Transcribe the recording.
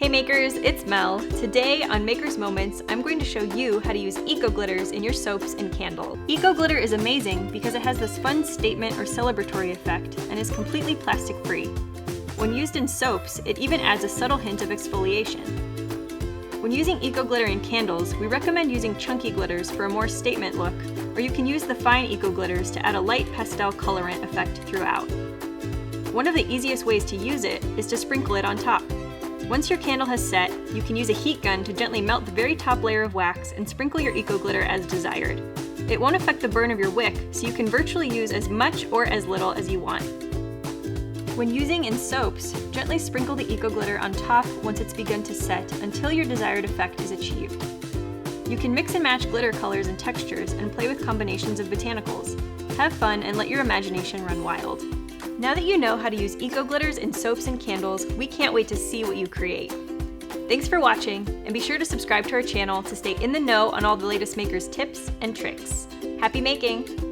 Hey makers, it's Mel. Today on Maker's Moments, I'm going to show you how to use eco glitters in your soaps and candles. Eco glitter is amazing because it has this fun statement or celebratory effect and is completely plastic free. When used in soaps, it even adds a subtle hint of exfoliation. When using eco glitter in candles, we recommend using chunky glitters for a more statement look, or you can use the fine eco glitters to add a light pastel colorant effect throughout. One of the easiest ways to use it is to sprinkle it on top. Once your candle has set, you can use a heat gun to gently melt the very top layer of wax and sprinkle your eco glitter as desired. It won't affect the burn of your wick, so you can virtually use as much or as little as you want. When using in soaps, gently sprinkle the eco glitter on top once it's begun to set until your desired effect is achieved. You can mix and match glitter colors and textures and play with combinations of botanicals. Have fun and let your imagination run wild. Now that you know how to use eco glitters in soaps and candles, we can't wait to see what you create. Thanks for watching, and be sure to subscribe to our channel to stay in the know on all the latest makers tips and tricks. Happy making!